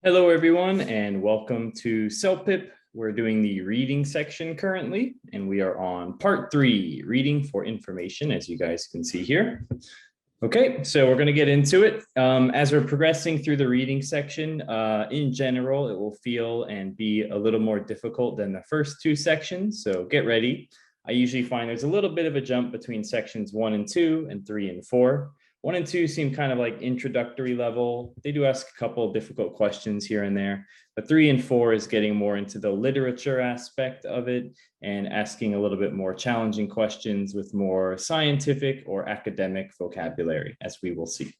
Hello, everyone, and welcome to CELPIP. We're doing the reading section currently, and we are on part 3, reading for information, as you guys can see here. Okay, so we're going to get into it. As we're progressing through the reading section, in general, it will feel and be a little more difficult than the first 2 sections, so get ready. I usually find there's a little bit of a jump between sections 1 and 2 and 3 and 4. 1 and 2 seem kind of like introductory level. They do ask a couple of difficult questions here and there, but 3 and 4 is getting more into the literature aspect of it and asking a little bit more challenging questions with more scientific or academic vocabulary, as we will see.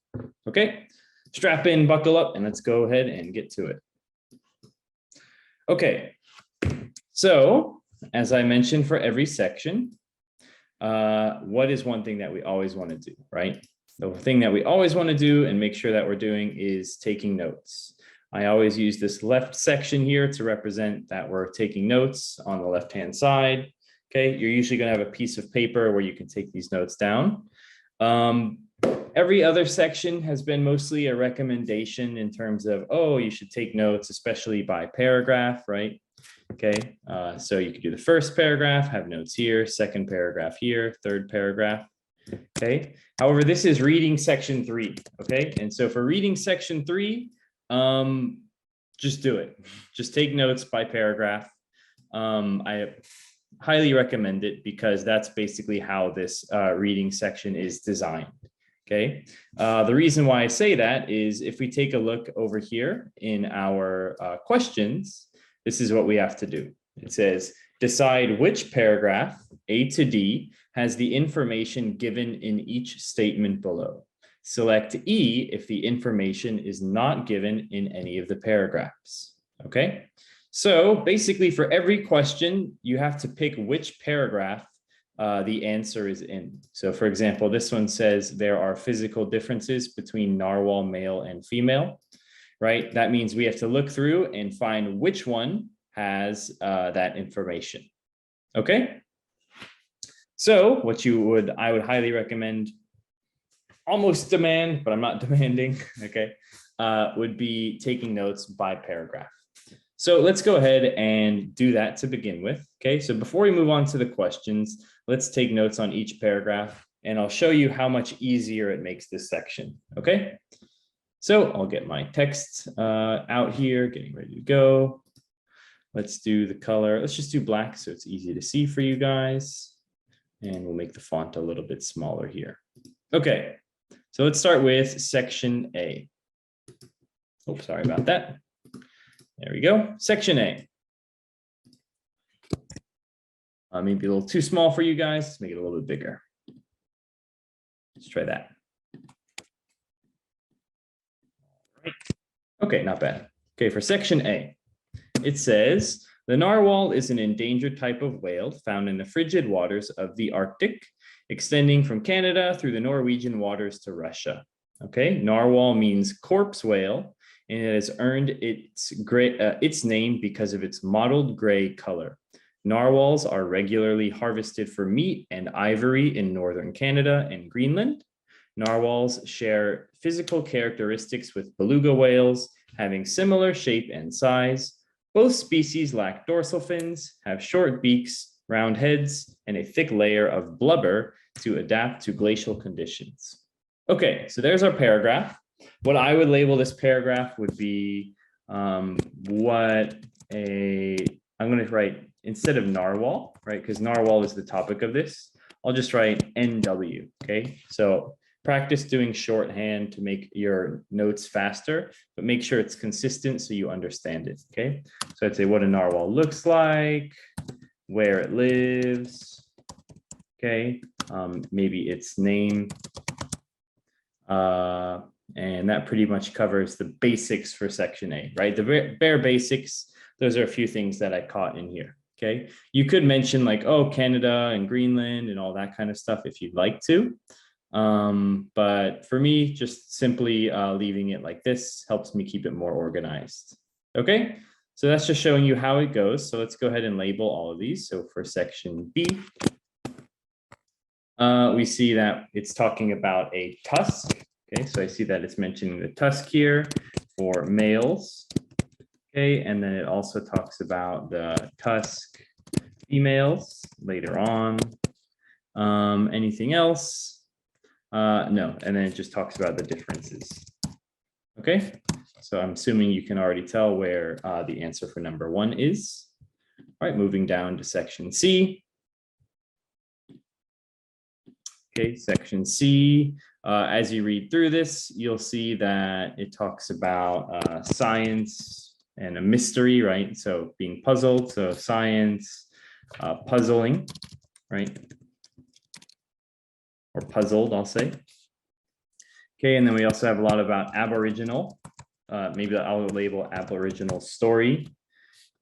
Okay, strap in, buckle up, and let's go ahead and get to it. Okay, so as I mentioned for every section, what is one thing that we always want to do, right? The thing that we always want to do and make sure that we're doing is taking notes. I always use this left section here to represent that we're taking notes on the left-hand side. Okay, you're usually going to have a piece of paper where you can take these notes down. Every other section has been mostly a recommendation in terms of, oh, you should take notes, especially by paragraph, right? Okay, so you could do the first paragraph, have notes here, second paragraph here, third paragraph. Okay, however, this is reading section 3. Okay, and so for reading section 3, just do it. Just take notes by paragraph. I highly recommend it because that's basically how this reading section is designed. Okay, the reason why I say that is if we take a look over here in our questions, this is what we have to do. It says, decide which paragraph, A to D, has the information given in each statement below. Select E if the information is not given in any of the paragraphs. Okay, so basically for every question, you have to pick which paragraph the answer is in. So for example, this one says there are physical differences between narwhal male and female, right? That means we have to look through and find which one has that information. Okay, so what I would highly recommend, almost demand, but I'm not demanding, okay, would be taking notes by paragraph. So let's go ahead and do that to begin with. Okay, so before we move on to the questions, let's take notes on each paragraph, and I'll show you how much easier it makes this section. Okay, so I'll get my text out here, getting ready to go. Let's do the color. Let's just do black so it's easy to see for you guys. And we'll make the font a little bit smaller here. Okay, so let's start with section A. Oh, sorry about that. There we go. Section A. Maybe a little too small for you guys. Let's make it a little bit bigger. Let's try that. Okay, not bad. Okay, for section A. It says, the narwhal is an endangered type of whale found in the frigid waters of the Arctic, extending from Canada through the Norwegian waters to Russia. Okay, narwhal means corpse whale, and it has earned its name because of its mottled gray color. Narwhals are regularly harvested for meat and ivory in northern Canada and Greenland. Narwhals share physical characteristics with beluga whales, having similar shape and size. Both species lack dorsal fins, have short beaks, round heads, and a thick layer of blubber to adapt to glacial conditions. Okay, so there's our paragraph. What I would label this paragraph would be I'm going to write, instead of narwhal, right? Because narwhal is the topic of this. I'll just write NW, okay? So practice doing shorthand to make your notes faster, but make sure it's consistent so you understand it, okay? So I'd say what a narwhal looks like, where it lives, okay? Maybe its name. And that pretty much covers the basics for section A, right? The bare basics, those are a few things that I caught in here, okay? You could mention like, oh, Canada and Greenland and all that kind of stuff if you'd like to. But for me, just simply leaving it like this helps me keep it more organized. Okay, so that's just showing you how it goes. So let's go ahead and label all of these. So for section B, we see that it's talking about a tusk. Okay, so I see that it's mentioning the tusk here for males. Okay, and then it also talks about the tusk females later on. Anything else? No, and then it just talks about the differences. Okay, so I'm assuming you can already tell where the answer for number 1 is. All right, moving down to section C. Okay, section C. As you read through this, you'll see that it talks about science and a mystery, right? So being puzzled, so science, puzzling, right? Or puzzled, I'll say. Okay, and then we also have a lot about Aboriginal. Maybe I'll label Aboriginal story.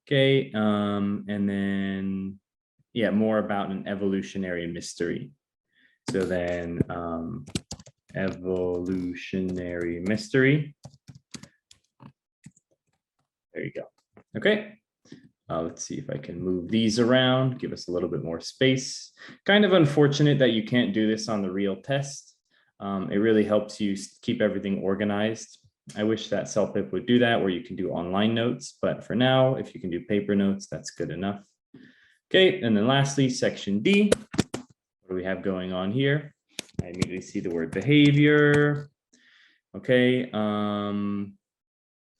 Okay, and then, yeah, more about an evolutionary mystery. So then evolutionary mystery. There you go. Okay. Let's see if I can move these around, give us a little bit more space. Kind of unfortunate that you can't do this on the real test. It really helps you keep everything organized. I wish that CELPIP would do that where you can do online notes, but for now, if you can do paper notes, that's good enough. Okay, and then lastly, section D. What do we have going on here? I immediately see the word behavior. Okay, and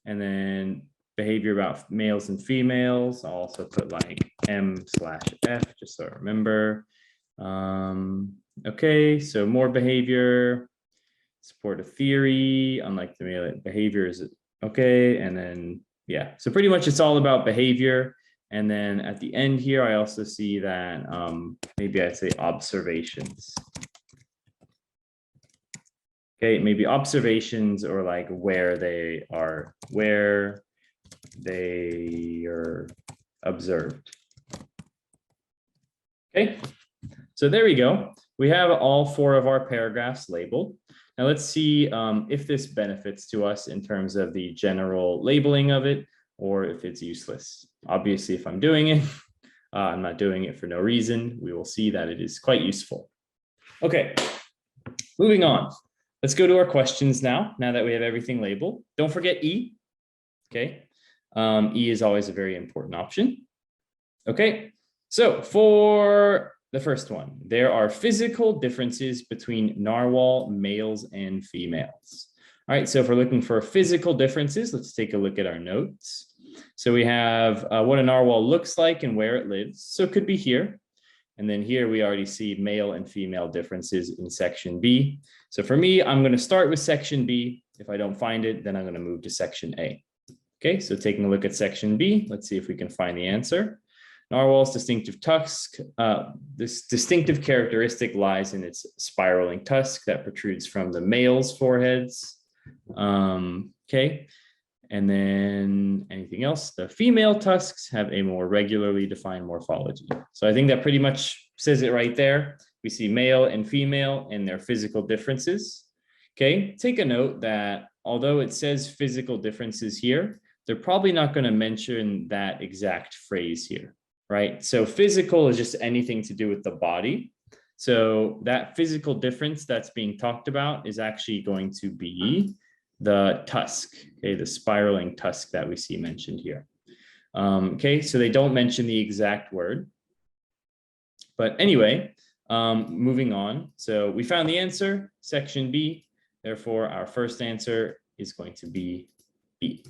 then behavior about males and females. I'll also put like M/F just so I remember. Okay, so more behavior, support a theory, unlike the male behavior is okay. And then, yeah, so pretty much it's all about behavior. And then at the end here, I also see that maybe I'd say observations. Okay, maybe observations or like where they are observed. Okay, so there we go. We have all 4 of our paragraphs labeled. Now let's see if this benefits to us in terms of the general labeling of it or if it's useless. Obviously, if I'm doing it, I'm not doing it for no reason. We will see that it is quite useful. Okay, moving on. Let's go to our questions now that we have everything labeled. Don't forget E. Okay, E is always a very important option. Okay, so for the first one, there are physical differences between narwhal males and females. All right, so if we're looking for physical differences, let's take a look at our notes. So we have what a narwhal looks like and where it lives. So it could be here. And then here we already see male and female differences in section B. So for me, I'm going to start with section B. If I don't find it, then I'm going to move to section A. Okay, so taking a look at section B, let's see if we can find the answer. Narwhal's distinctive tusk, this distinctive characteristic lies in its spiraling tusk that protrudes from the male's foreheads. Okay, and then anything else? The female tusks have a more regularly defined morphology. So I think that pretty much says it right there. We see male and female and their physical differences. Okay, take a note that although it says physical differences here, they're probably not going to mention that exact phrase here, right? So physical is just anything to do with the body. So that physical difference that's being talked about is actually going to be the tusk, okay, the spiraling tusk that we see mentioned here. Okay, so they don't mention the exact word. But anyway, moving on. So we found the answer, section B. Therefore, our first answer is going to be B.